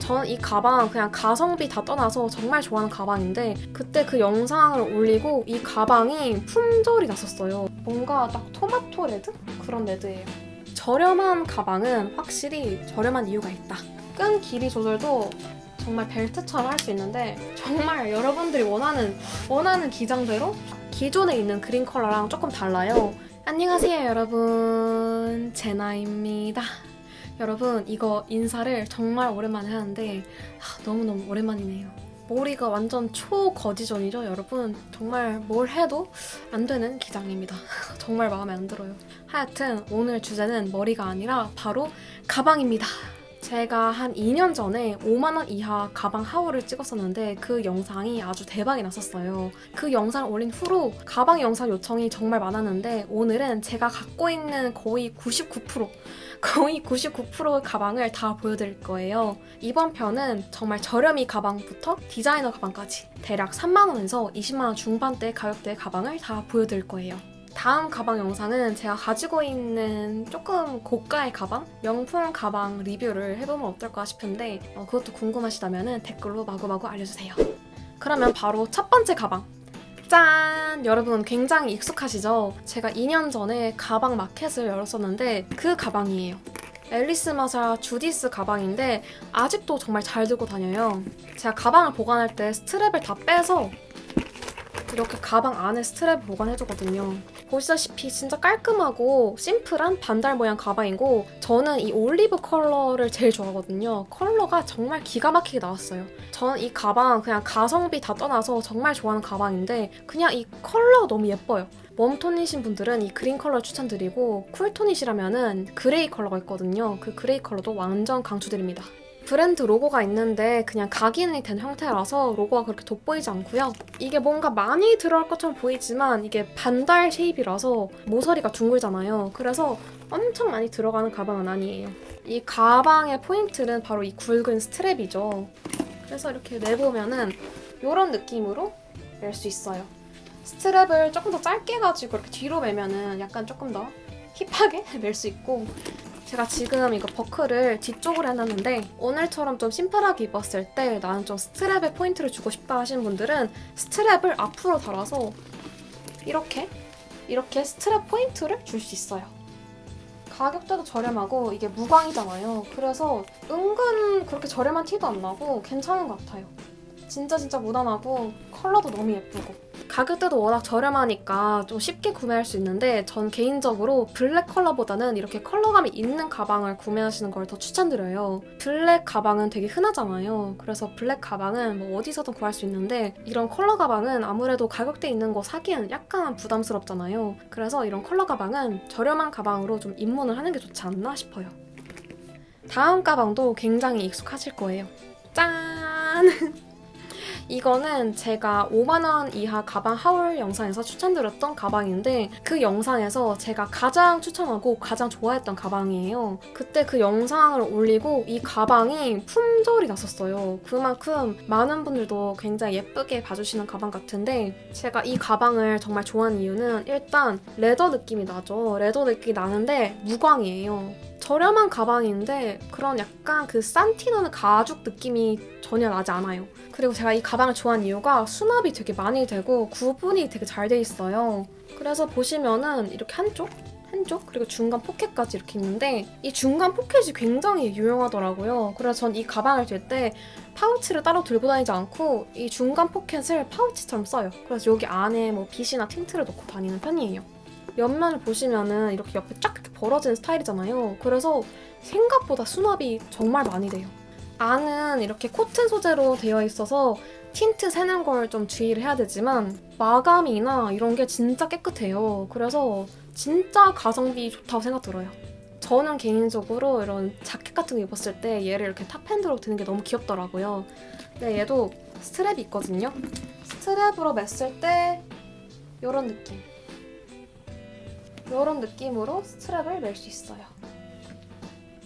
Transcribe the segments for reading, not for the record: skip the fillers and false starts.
전 이 가방 그냥 가성비 다 떠나서 정말 좋아하는 가방인데 그때 그 영상을 올리고 이 가방이 품절이 났었어요. 뭔가 딱 토마토 레드? 그런 레드예요. 저렴한 가방은 확실히 저렴한 이유가 있다. 끈 길이 조절도 정말 벨트처럼 할 수 있는데 정말 여러분들이 원하는 기장대로 기존에 있는 그린 컬러랑 조금 달라요. 안녕하세요 여러분, 제나입니다. 여러분 이거 인사를 정말 오랜만에 하는데 너무너무 오랜만이네요. 머리가 완전 초거지존이죠 여러분. 정말 뭘 해도 안 되는 기장입니다. 정말 마음에 안 들어요. 하여튼 오늘 주제는 머리가 아니라 바로 가방입니다. 제가 한 2년 전에 5만원 이하 가방 하울을 찍었었는데 그 영상이 아주 대박이 났었어요. 그 영상을 올린 후로 가방 영상 요청이 정말 많았는데 오늘은 제가 갖고 있는 거의 99%의 가방을 다 보여드릴 거예요. 이번 편은 정말 저렴이 가방부터 디자이너 가방까지 대략 3만원에서 20만원 중반대 가격대의 가방을 다 보여드릴 거예요. 다음 가방 영상은 제가 가지고 있는 조금 고가의 가방? 명품 가방 리뷰를 해보면 어떨까 싶은데 그것도 궁금하시다면 댓글로 마구마구 알려주세요. 그러면 바로 첫 번째 가방! 짠! 여러분 굉장히 익숙하시죠? 제가 2년 전에 가방 마켓을 열었었는데 그 가방이에요. 앨리스 마사 주디스 가방인데 아직도 정말 잘 들고 다녀요. 제가 가방을 보관할 때 스트랩을 다 빼서 이렇게 가방 안에 스트랩 보관해주거든요. 보시다시피 진짜 깔끔하고 심플한 반달 모양 가방이고 저는 이 올리브 컬러를 제일 좋아하거든요. 컬러가 정말 기가 막히게 나왔어요. 저는 이 가방 그냥 가성비 다 떠나서 정말 좋아하는 가방인데 그냥 이 컬러가 너무 예뻐요. 웜톤이신 분들은 이 그린 컬러 추천드리고 쿨톤이시라면은 그레이 컬러가 있거든요. 그 그레이 컬러도 완전 강추드립니다. 브랜드 로고가 있는데 그냥 각인이 된 형태라서 로고가 그렇게 돋보이지 않고요. 이게 뭔가 많이 들어갈 것처럼 보이지만 이게 반달 쉐입이라서 모서리가 둥글잖아요. 그래서 엄청 많이 들어가는 가방은 아니에요. 이 가방의 포인트는 바로 이 굵은 스트랩이죠. 그래서 이렇게 내보면은 이런 느낌으로 멜 수 있어요. 스트랩을 조금 더 짧게 가지고 이렇게 뒤로 매면은 약간 조금 더 힙하게 멜 수 있고 제가 지금 이거 버클을 뒤쪽으로 해놨는데 오늘처럼 좀 심플하게 입었을 때 나는 좀 스트랩에 포인트를 주고 싶다 하시는 분들은 스트랩을 앞으로 달아서 이렇게 스트랩 포인트를 줄 수 있어요. 가격대도 저렴하고 이게 무광이잖아요. 그래서 은근 그렇게 저렴한 티도 안 나고 괜찮은 것 같아요. 진짜 무난하고 컬러도 너무 예쁘고 가격대도 워낙 저렴하니까 좀 쉽게 구매할 수 있는데 전 개인적으로 블랙 컬러보다는 이렇게 컬러감이 있는 가방을 구매하시는 걸 더 추천드려요. 블랙 가방은 되게 흔하잖아요. 그래서 블랙 가방은 뭐 어디서든 구할 수 있는데 이런 컬러 가방은 아무래도 가격대 있는 거 사기엔 약간 부담스럽잖아요. 그래서 이런 컬러 가방은 저렴한 가방으로 좀 입문을 하는 게 좋지 않나 싶어요. 다음 가방도 굉장히 익숙하실 거예요. 짠! 이거는 제가 5만원 이하 가방 하울 영상에서 추천드렸던 가방인데 그 영상에서 제가 가장 추천하고 가장 좋아했던 가방이에요. 그때 그 영상을 올리고 이 가방이 품절이 났었어요. 그만큼 많은 분들도 굉장히 예쁘게 봐주시는 가방 같은데 제가 이 가방을 정말 좋아하는 이유는 일단 레더 느낌이 나죠. 레더 느낌이 나는데 무광이에요. 저렴한 가방인데 그런 약간 그 산티 나는 가죽 느낌이 전혀 나지 않아요. 그리고 제가 이 가방을 좋아하는 이유가 수납이 되게 많이 되고 구분이 되게 잘 돼 있어요. 그래서 보시면은 이렇게 한쪽 그리고 중간 포켓까지 이렇게 있는데 이 중간 포켓이 굉장히 유용하더라고요. 그래서 전 이 가방을 들 때 파우치를 따로 들고 다니지 않고 이 중간 포켓을 파우치처럼 써요. 그래서 여기 안에 뭐 빗이나 틴트를 넣고 다니는 편이에요. 옆면을 보시면은 이렇게 옆에 쫙 이렇게 벌어지는 스타일이잖아요. 그래서 생각보다 수납이 정말 많이 돼요. 안은 이렇게 코튼 소재로 되어 있어서 틴트 새는 걸 좀 주의를 해야 되지만 마감이나 이런 게 진짜 깨끗해요. 그래서 진짜 가성비 좋다고 생각 들어요. 저는 개인적으로 이런 자켓 같은 거 입었을 때 얘를 이렇게 탑핸드로 드는 게 너무 귀엽더라고요. 근데 얘도 스트랩이 있거든요. 스트랩으로 맸을 때 이런 느낌. 이런 느낌으로 스트랩을 멜 수 있어요.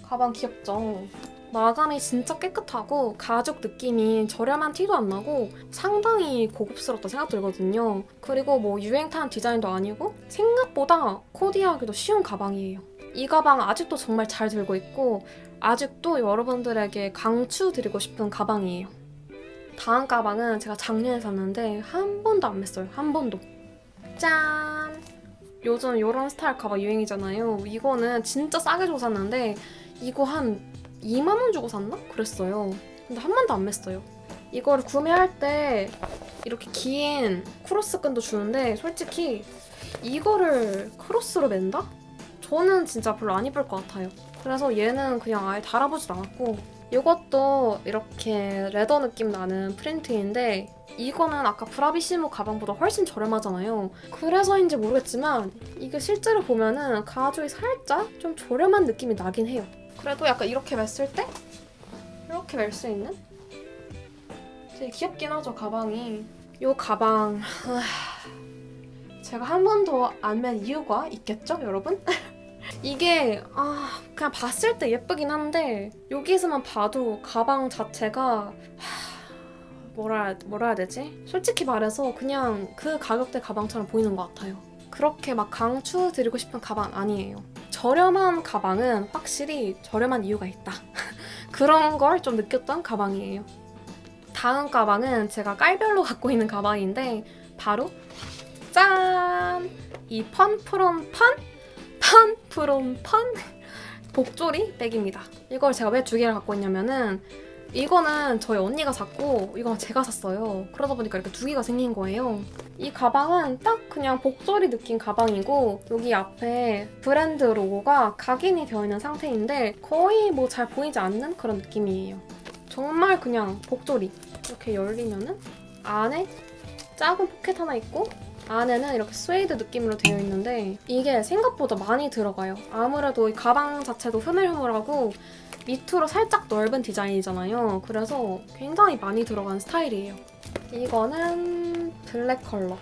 가방 귀엽죠? 마감이 진짜 깨끗하고 가죽 느낌이 저렴한 티도 안 나고 상당히 고급스럽다 생각 들거든요. 그리고 뭐 유행 타는 디자인도 아니고 생각보다 코디하기도 쉬운 가방이에요. 이 가방 아직도 정말 잘 들고 있고 아직도 여러분들에게 강추드리고 싶은 가방이에요. 다음 가방은 제가 작년에 샀는데 한 번도 안 맸어요. 한 번도. 짠! 요즘 이런 스타일 가방 유행이잖아요. 이거는 진짜 싸게 주고 샀는데 이거 한 2만 원 주고 샀나? 그랬어요. 근데 한 번도 안 맸어요. 이거를 구매할 때 이렇게 긴 크로스끈도 주는데 솔직히 이거를 크로스로 맨다? 저는 진짜 별로 안 이쁠 것 같아요. 그래서 얘는 그냥 아예 달아보지도 않았고, 이것도 이렇게 레더 느낌 나는 프린트인데 이거는 아까 브라비시모 가방보다 훨씬 저렴하잖아요. 그래서인지 모르겠지만 이게 실제로 보면은 가죽이 살짝 좀 저렴한 느낌이 나긴 해요. 그래도 약간 이렇게 맸을 때 이렇게 멜 수 있는? 되게 귀엽긴 하죠, 가방이. 이 가방 제가 한 번도 안 맨 이유가 있겠죠, 여러분? 이게 그냥 봤을 때 예쁘긴 한데 여기서만 봐도 가방 자체가 뭐라 해야 되지? 솔직히 말해서 그냥 그 가격대 가방처럼 보이는 것 같아요. 그렇게 막 강추드리고 싶은 가방 아니에요. 저렴한 가방은 확실히 저렴한 이유가 있다. 그런 걸 좀 느꼈던 가방이에요. 다음 가방은 제가 깔별로 갖고 있는 가방인데 바로 짠! 이 펀프롬펀 복조리 백입니다. 이걸 제가 왜 두 개를 갖고 있냐면은 이거는 저희 언니가 샀고 이건 제가 샀어요. 그러다 보니까 이렇게 두 개가 생긴 거예요. 이 가방은 딱 그냥 복조리 느낌 가방이고 여기 앞에 브랜드 로고가 각인이 되어 있는 상태인데 거의 뭐 잘 보이지 않는 그런 느낌이에요. 정말 그냥 복조리. 이렇게 열리면은 안에 작은 포켓 하나 있고 안에는 이렇게 스웨이드 느낌으로 되어 있는데 이게 생각보다 많이 들어가요. 아무래도 이 가방 자체도 흐물흐물하고 밑으로 살짝 넓은 디자인이잖아요. 그래서 굉장히 많이 들어간 스타일이에요. 이거는 블랙 컬러.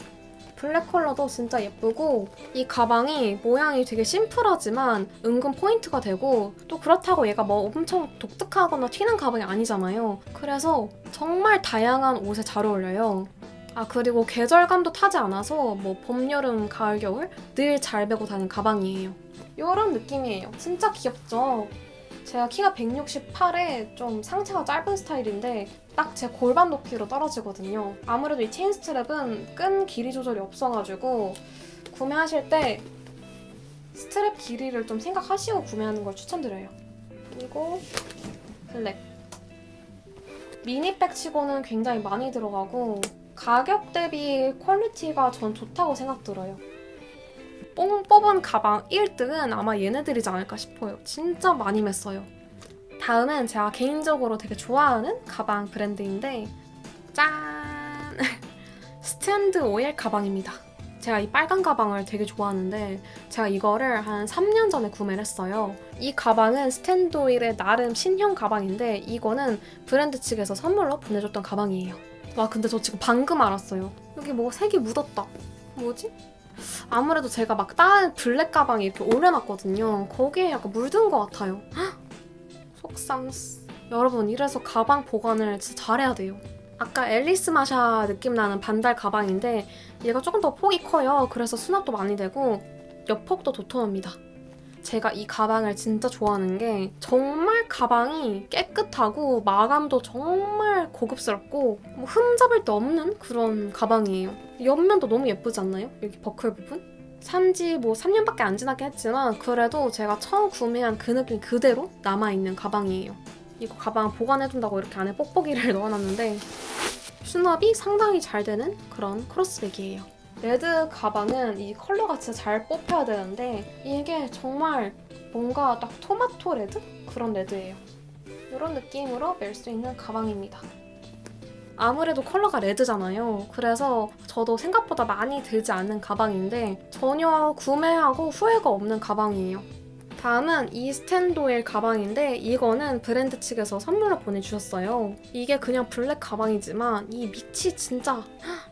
블랙 컬러도 진짜 예쁘고 이 가방이 모양이 되게 심플하지만 은근 포인트가 되고 또 그렇다고 얘가 뭐 엄청 독특하거나 튀는 가방이 아니잖아요. 그래서 정말 다양한 옷에 잘 어울려요. 그리고 계절감도 타지 않아서 뭐 봄, 여름, 가을, 겨울 늘 잘 메고 다니는 가방이에요. 이런 느낌이에요. 진짜 귀엽죠? 제가 키가 168에 좀 상체가 짧은 스타일인데 딱 제 골반 높이로 떨어지거든요. 아무래도 이 체인 스트랩은 끈 길이 조절이 없어가지고 구매하실 때 스트랩 길이를 좀 생각하시고 구매하는 걸 추천드려요. 그리고 블랙. 미니백 치고는 굉장히 많이 들어가고 가격 대비 퀄리티가 전 좋다고 생각 들어요. 뽕 뽑은 가방 1등은 아마 얘네들이지 않을까 싶어요. 진짜 많이 맸어요. 다음은 제가 개인적으로 되게 좋아하는 가방 브랜드인데 짠! 스탠드 오일 가방입니다. 제가 이 빨간 가방을 되게 좋아하는데 제가 이거를 한 3년 전에 구매를 했어요. 이 가방은 스탠드 오일의 나름 신형 가방인데 이거는 브랜드 측에서 선물로 보내줬던 가방이에요. 와 근데 저 지금 방금 알았어요. 여기 뭐 색이 묻었다. 뭐지? 아무래도 제가 막 다른 블랙 가방에 이렇게 올려놨거든요. 거기에 약간 물든 것 같아요. 헉! 속상스. 여러분 이래서 가방 보관을 진짜 잘해야 돼요. 아까 앨리스 마샤 느낌 나는 반달 가방인데 얘가 조금 더 폭이 커요. 그래서 수납도 많이 되고 옆폭도 도톰합니다. 제가 이 가방을 진짜 좋아하는 게 정말 가방이 깨끗하고 마감도 정말 고급스럽고 뭐 흠잡을 데 없는 그런 가방이에요. 옆면도 너무 예쁘지 않나요? 여기 버클 부분? 산지 뭐 3년밖에 안 지나긴 했지만 그래도 제가 처음 구매한 그 느낌 그대로 남아있는 가방이에요. 이거 가방 보관해둔다고 이렇게 안에 뽁뽁이를 넣어놨는데 수납이 상당히 잘 되는 그런 크로스백이에요. 레드 가방은 이 컬러가 진짜 잘 뽑혀야 되는데 이게 정말 뭔가 딱 토마토 레드? 그런 레드예요. 이런 느낌으로 멜 수 있는 가방입니다. 아무래도 컬러가 레드잖아요. 그래서 저도 생각보다 많이 들지 않는 가방인데 전혀 구매하고 후회가 없는 가방이에요. 다음은 이 스탠드 오일 가방인데 이거는 브랜드 측에서 선물로 보내주셨어요. 이게 그냥 블랙 가방이지만 이 밑이 진짜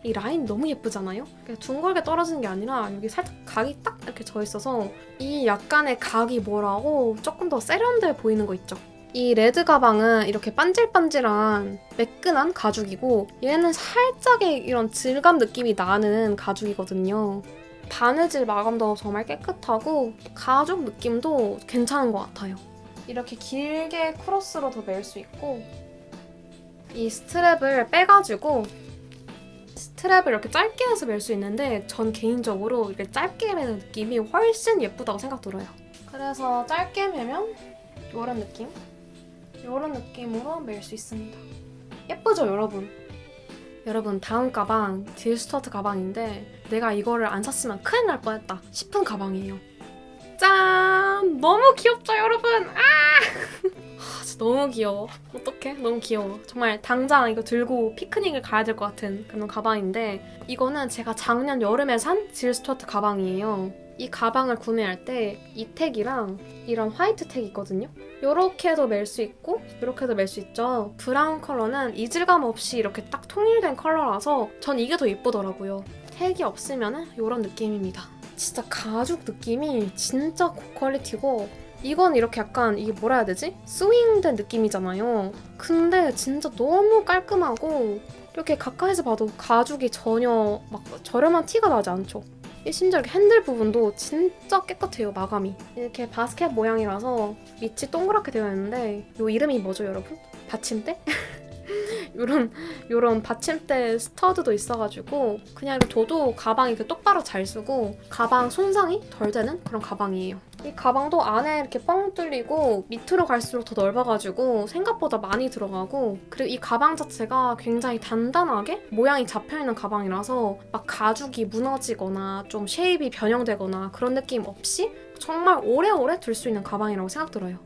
이 라인 너무 예쁘잖아요? 둥글게 떨어지는 게 아니라 여기 살짝 각이 딱 이렇게 져있어서 이 약간의 각이 뭐라고 조금 더 세련돼 보이는 거 있죠? 이 레드 가방은 이렇게 반질반질한 매끈한 가죽이고 얘는 살짝의 이런 질감 느낌이 나는 가죽이거든요. 바느질 마감도 정말 깨끗하고 가죽 느낌도 괜찮은 것 같아요. 이렇게 길게 크로스로도 멜 수 있고 이 스트랩을 빼가지고 스트랩을 이렇게 짧게 해서 멜 수 있는데 전 개인적으로 이렇게 짧게 매는 느낌이 훨씬 예쁘다고 생각 들어요. 그래서 짧게 매면 이런 느낌? 이런 느낌으로 멜 수 있습니다. 예쁘죠, 여러분? 여러분, 다음 가방 딜 스튜어트 가방인데 내가 이거를 안 샀으면 큰일 날 뻔했다 싶은 가방이에요. 짠! 너무 귀엽죠, 여러분? 진짜 너무 귀여워. 어떡해? 너무 귀여워. 정말 당장 이거 들고 피크닉을 가야 될 것 같은 그런 가방인데 이거는 제가 작년 여름에 산 딜 스튜어트 가방이에요. 이 가방을 구매할 때 이 택이랑 이런 화이트 택이 있거든요. 이렇게도 멜 수 있고 이렇게도 멜 수 있죠. 브라운 컬러는 이질감 없이 이렇게 딱 통일된 컬러라서 전 이게 더 예쁘더라고요. 택이 없으면 이런 느낌입니다. 진짜 가죽 느낌이 진짜 고퀄리티고 이건 이렇게 약간 이게 뭐라 해야 되지? 스윙된 느낌이잖아요. 근데 진짜 너무 깔끔하고 이렇게 가까이서 봐도 가죽이 전혀 막 저렴한 티가 나지 않죠. 심지어 이렇게 핸들 부분도 진짜 깨끗해요, 마감이. 이렇게 바스켓 모양이라서 밑이 동그랗게 되어 있는데 이 이름이 뭐죠, 여러분? 받침대? 요런 받침대 스터드도 있어가지고 그냥 이렇게 둬도 가방이 똑바로 잘 쓰고 가방 손상이 덜 되는 그런 가방이에요. 이 가방도 안에 이렇게 뻥 뚫리고 밑으로 갈수록 더 넓어가지고 생각보다 많이 들어가고 그리고 이 가방 자체가 굉장히 단단하게 모양이 잡혀있는 가방이라서 막 가죽이 무너지거나 좀 쉐입이 변형되거나 그런 느낌 없이 정말 오래오래 들 수 있는 가방이라고 생각 들어요.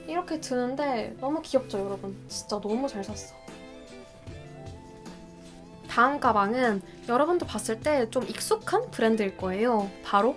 이렇게 드는데 너무 귀엽죠, 여러분? 진짜 너무 잘 샀어. 다음 가방은 여러분도 봤을 때 좀 익숙한 브랜드일 거예요. 바로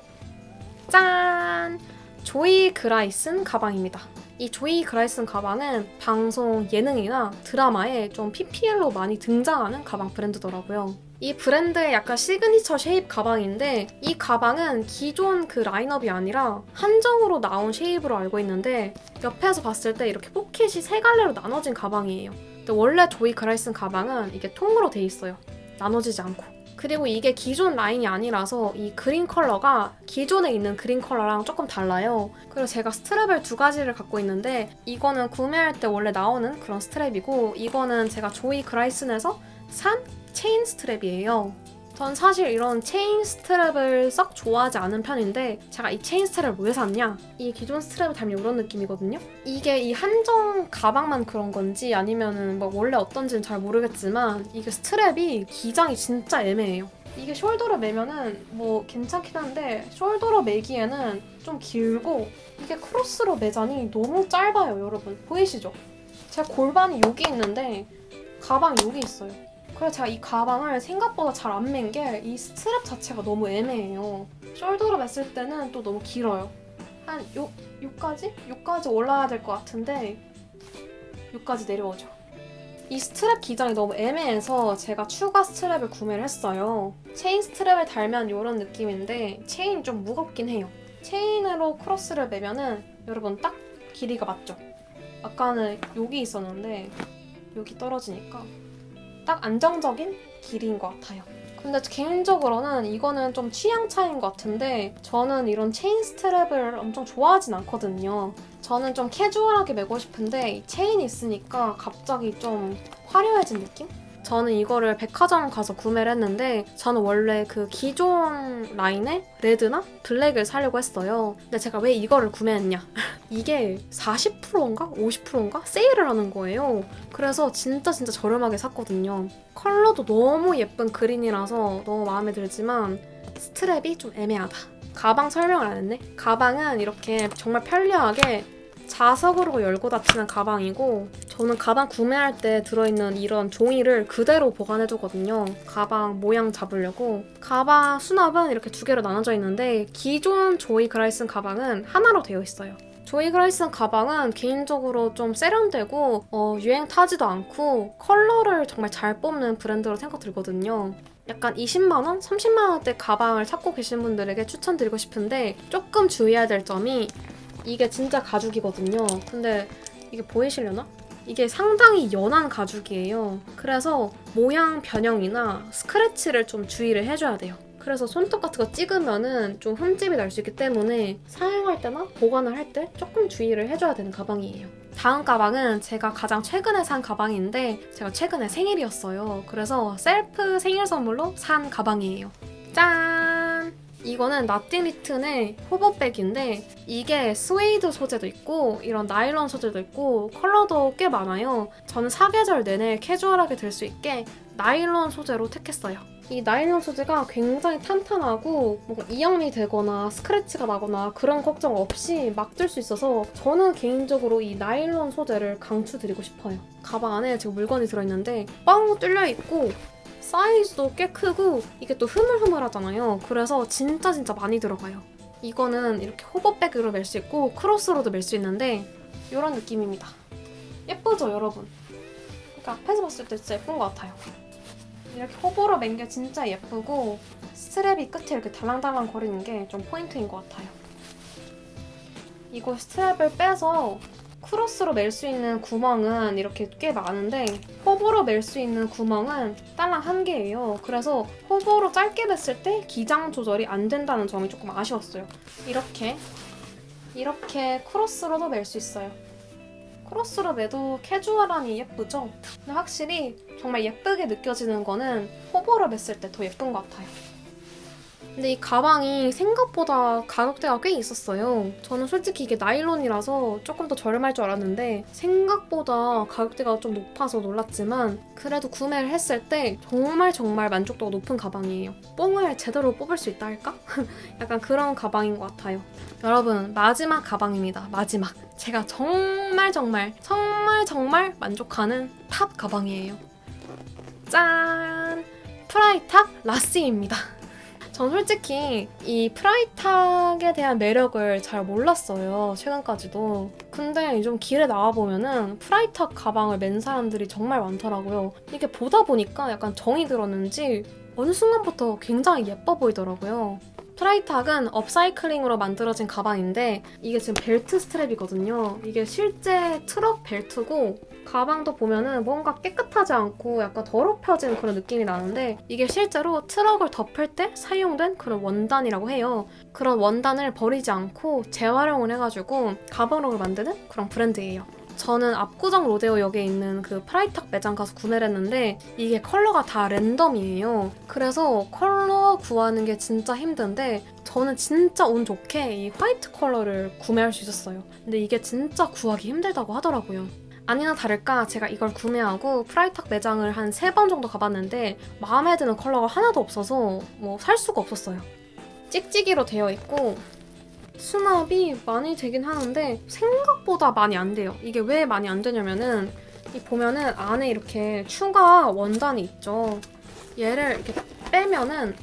짠! 조이 그라이슨 가방입니다. 이 조이 그라이슨 가방은 방송 예능이나 드라마에 좀 PPL로 많이 등장하는 가방 브랜드더라고요. 이 브랜드의 약간 시그니처 쉐입 가방인데 이 가방은 기존 그 라인업이 아니라 한정으로 나온 쉐입으로 알고 있는데 옆에서 봤을 때 이렇게 포켓이 세 갈래로 나눠진 가방이에요. 근데 원래 조이 그라이슨 가방은 이게 통으로 돼 있어요. 나눠지지 않고. 그리고 이게 기존 라인이 아니라서 이 그린 컬러가 기존에 있는 그린 컬러랑 조금 달라요. 그리고 제가 스트랩을 두 가지를 갖고 있는데 이거는 구매할 때 원래 나오는 그런 스트랩이고 이거는 제가 조이 그라이슨에서 산 체인 스트랩이에요. 전 사실 이런 체인 스트랩을 썩 좋아하지 않은 편인데 제가 이 체인 스트랩을 왜 샀냐? 이 기존 스트랩을 닮은 이런 느낌이거든요? 이게 이 한정 가방만 그런 건지 아니면은 뭐 원래 어떤지는 잘 모르겠지만 이게 스트랩이 기장이 진짜 애매해요. 이게 숄더로 매면은 뭐 괜찮긴 한데 숄더로 매기에는 좀 길고 이게 크로스로 매자니 너무 짧아요, 여러분. 보이시죠? 제가 골반이 여기 있는데 가방이 여기 있어요. 그래서 제가 이 가방을 생각보다 잘 안 맨 게 이 스트랩 자체가 너무 애매해요. 숄더로 맸을 때는 또 너무 길어요. 한 요까지 올라가야 될 것 같은데 요까지 내려오죠. 이 스트랩 기장이 너무 애매해서 제가 추가 스트랩을 구매를 했어요. 체인 스트랩을 달면 이런 느낌인데 체인이 좀 무겁긴 해요. 체인으로 크로스를 매면은 여러분 딱 길이가 맞죠? 아까는 여기 있었는데 여기 떨어지니까 딱 안정적인 길이인 것 같아요. 근데 개인적으로는 이거는 좀 취향 차이인 것 같은데 저는 이런 체인 스트랩을 엄청 좋아하진 않거든요. 저는 좀 캐주얼하게 매고 싶은데 이 체인이 있으니까 갑자기 좀 화려해진 느낌? 저는 이거를 백화점 가서 구매를 했는데 저는 원래 그 기존 라인의 레드나 블랙을 사려고 했어요. 근데 제가 왜 이거를 구매했냐? 이게 40%인가? 50%인가? 세일을 하는 거예요. 그래서 진짜 저렴하게 샀거든요. 컬러도 너무 예쁜 그린이라서 너무 마음에 들지만 스트랩이 좀 애매하다. 가방 설명을 안 했네? 가방은 이렇게 정말 편리하게 자석으로 열고 닫히는 가방이고 저는 가방 구매할 때 들어있는 이런 종이를 그대로 보관해두거든요. 가방 모양 잡으려고. 가방 수납은 이렇게 두 개로 나눠져 있는데 기존 조이 그라이슨 가방은 하나로 되어 있어요. 조이 그라이슨 가방은 개인적으로 좀 세련되고 유행 타지도 않고 컬러를 정말 잘 뽑는 브랜드로 생각 들거든요. 약간 20만원, 30만원대 가방을 찾고 계신 분들에게 추천드리고 싶은데 조금 주의해야 될 점이 이게 진짜 가죽이거든요. 근데 이게 보이시려나? 이게 상당히 연한 가죽이에요. 그래서 모양 변형이나 스크래치를 좀 주의를 해줘야 돼요. 그래서 손톱 같은 거 찍으면은 좀 흠집이 날 수 있기 때문에 사용할 때나 보관을 할 때 조금 주의를 해줘야 되는 가방이에요. 다음 가방은 제가 가장 최근에 산 가방인데 제가 최근에 생일이었어요. 그래서 셀프 생일 선물로 산 가방이에요. 짠! 이거는 나띵 리튼의 호버백인데 이게 스웨이드 소재도 있고 이런 나일론 소재도 있고 컬러도 꽤 많아요. 저는 사계절 내내 캐주얼하게 들 수 있게 나일론 소재로 택했어요. 이 나일론 소재가 굉장히 탄탄하고 뭔가 이형이 되거나 스크래치가 나거나 그런 걱정 없이 막 들 수 있어서 저는 개인적으로 이 나일론 소재를 강추드리고 싶어요. 가방 안에 지금 물건이 들어있는데 뻥 뚫려 있고 사이즈도 꽤 크고 이게 또 흐물흐물하잖아요. 그래서 진짜 많이 들어가요. 이거는 이렇게 호버백으로 멜 수 있고 크로스로도 멜 수 있는데 이런 느낌입니다. 예쁘죠, 여러분? 그러니까 앞에서 봤을 때 진짜 예쁜 것 같아요. 이렇게 호버로 맨 게 진짜 예쁘고 스트랩이 끝에 이렇게 달랑달랑 거리는 게 좀 포인트인 것 같아요. 이거 스트랩을 빼서 크로스로 멜 수 있는 구멍은 이렇게 꽤 많은데 호버로 멜 수 있는 구멍은 딸랑 한 개예요. 그래서 호버로 짧게 맸을 때 기장 조절이 안 된다는 점이 조금 아쉬웠어요. 이렇게 크로스로도 멜 수 있어요. 크로스로 매도 캐주얼하니 예쁘죠? 근데 확실히 정말 예쁘게 느껴지는 거는 호버로 맸을 때 더 예쁜 것 같아요. 근데 이 가방이 생각보다 가격대가 꽤 있었어요. 저는 솔직히 이게 나일론이라서 조금 더 저렴할 줄 알았는데 생각보다 가격대가 좀 높아서 놀랐지만 그래도 구매를 했을 때 정말 만족도가 높은 가방이에요. 뽕을 제대로 뽑을 수 있다 할까? 약간 그런 가방인 것 같아요. 여러분, 마지막 가방입니다. 마지막. 제가 정말 만족하는 탑 가방이에요. 짠! 프라이탁 라시입니다. 전 솔직히 이 프라이탁에 대한 매력을 잘 몰랐어요. 최근까지도. 근데 좀 길에 나와보면은 프라이탁 가방을 맨 사람들이 정말 많더라고요. 이게 보다 보니까 약간 정이 들었는지 어느 순간부터 굉장히 예뻐 보이더라고요. 프라이탁은 업사이클링으로 만들어진 가방인데 이게 지금 벨트 스트랩이거든요. 이게 실제 트럭 벨트고 가방도 보면은 뭔가 깨끗하지 않고 약간 더럽혀진 그런 느낌이 나는데 이게 실제로 트럭을 덮을 때 사용된 그런 원단이라고 해요. 그런 원단을 버리지 않고 재활용을 해가지고 가방으로 만드는 그런 브랜드예요. 저는 압구정 로데오역에 있는 그 프라이탁 매장 가서 구매를 했는데 이게 컬러가 다 랜덤이에요. 그래서 컬러 구하는 게 진짜 힘든데 저는 진짜 운 좋게 이 화이트 컬러를 구매할 수 있었어요. 근데 이게 진짜 구하기 힘들다고 하더라고요. 아니나 다를까 제가 이걸 구매하고 프라이탁 매장을 한 3번 정도 가봤는데 마음에 드는 컬러가 하나도 없어서 살 수가 없었어요. 찍찍이로 되어 있고 수납이 많이 되긴 하는데 생각보다 많이 안 돼요. 이게 왜 많이 안 되냐면은 이 보면은 안에 이렇게 추가 원단이 있죠. 얘를 이렇게 빼면은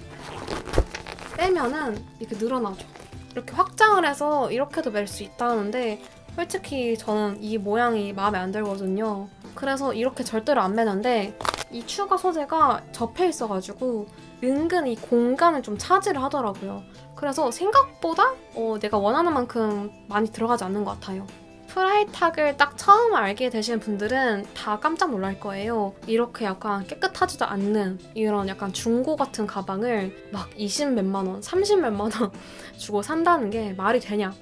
이렇게 늘어나죠. 이렇게 확장을 해서 이렇게도 멜 수 있다는데 솔직히 저는 이 모양이 마음에 안 들거든요. 그래서 이렇게 절대로 안 매는데 이 추가 소재가 접혀 있어가지고 은근 이 공간을 좀 차지를 하더라고요. 그래서 생각보다 내가 원하는 만큼 많이 들어가지 않는 것 같아요. 프라이탁을 딱 처음 알게 되시는 분들은 다 깜짝 놀랄 거예요. 이렇게 약간 깨끗하지도 않는 이런 약간 중고 같은 가방을 막 20 몇만 원, 30 몇만 원 주고 산다는 게 말이 되냐.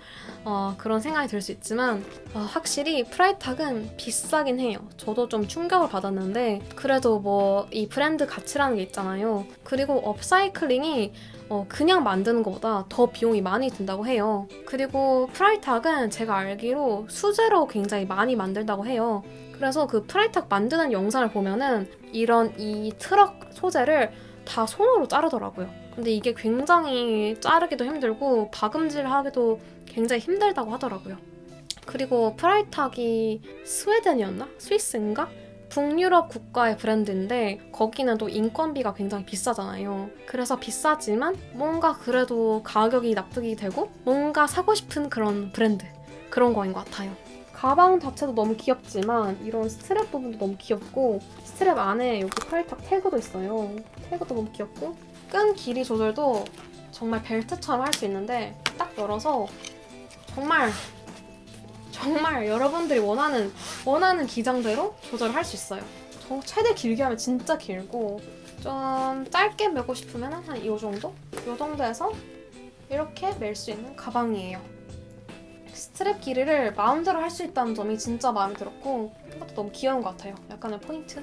그런 생각이 들 수 있지만 확실히 프라이탁은 비싸긴 해요. 저도 좀 충격을 받았는데 그래도 이 브랜드 가치라는 게 있잖아요. 그리고 업사이클링이 그냥 만드는 것보다 더 비용이 많이 든다고 해요. 그리고 프라이탁은 제가 알기로 수제로 굉장히 많이 만들다고 해요. 그래서 그 프라이탁 만드는 영상을 보면은 이 트럭 소재를 다 손으로 자르더라고요. 근데 이게 굉장히 자르기도 힘들고 박음질하기도 굉장히 힘들다고 하더라고요. 그리고 프라이탁이 스웨덴이었나? 스위스인가? 북유럽 국가의 브랜드인데 거기는 또 인건비가 굉장히 비싸잖아요. 그래서 비싸지만 뭔가 그래도 가격이 납득이 되고 뭔가 사고 싶은 그런 브랜드, 그런 거인 것 같아요. 가방 자체도 너무 귀엽지만 이런 스트랩 부분도 너무 귀엽고 스트랩 안에 여기 프라이탁 태그도 있어요. 태그도 너무 귀엽고 끈 길이 조절도 정말 벨트처럼 할 수 있는데 딱 열어서 정말 여러분들이 원하는 기장대로 조절할 수 있어요. 최대 길게 하면 진짜 길고 좀 짧게 메고 싶으면 한 이 정도? 이 정도에서 이렇게 멜 수 있는 가방이에요. 스트랩 길이를 마음대로 할 수 있다는 점이 진짜 마음에 들었고 이것도 너무 귀여운 것 같아요. 약간의 포인트.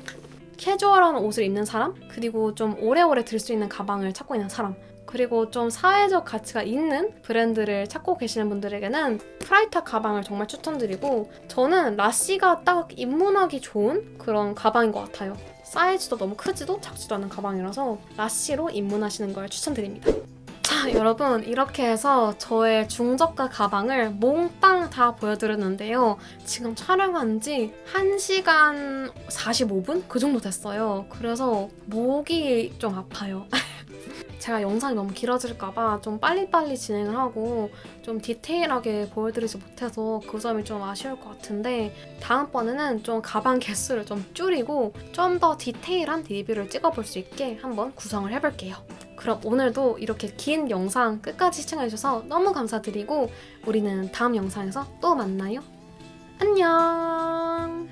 캐주얼한 옷을 입는 사람, 그리고 좀 오래오래 들 수 있는 가방을 찾고 있는 사람, 그리고 좀 사회적 가치가 있는 브랜드를 찾고 계시는 분들에게는 프라이타 가방을 정말 추천드리고 저는 라쉬가 딱 입문하기 좋은 그런 가방인 것 같아요. 사이즈도 너무 크지도 작지도 않은 가방이라서 라쉬로 입문하시는 걸 추천드립니다. 자, 여러분 이렇게 해서 저의 중저가 가방을 몽땅 다 보여드렸는데요. 지금 촬영한 지 1시간 45분? 그 정도 됐어요. 그래서 목이 좀 아파요. 제가 영상이 너무 길어질까봐 좀 빨리빨리 진행을 하고 좀 디테일하게 보여드리지 못해서 그 점이 좀 아쉬울 것 같은데 다음번에는 좀 가방 개수를 좀 줄이고 좀 더 디테일한 리뷰를 찍어볼 수 있게 한번 구성을 해볼게요. 그럼 오늘도 이렇게 긴 영상 끝까지 시청해주셔서 너무 감사드리고 우리는 다음 영상에서 또 만나요. 안녕!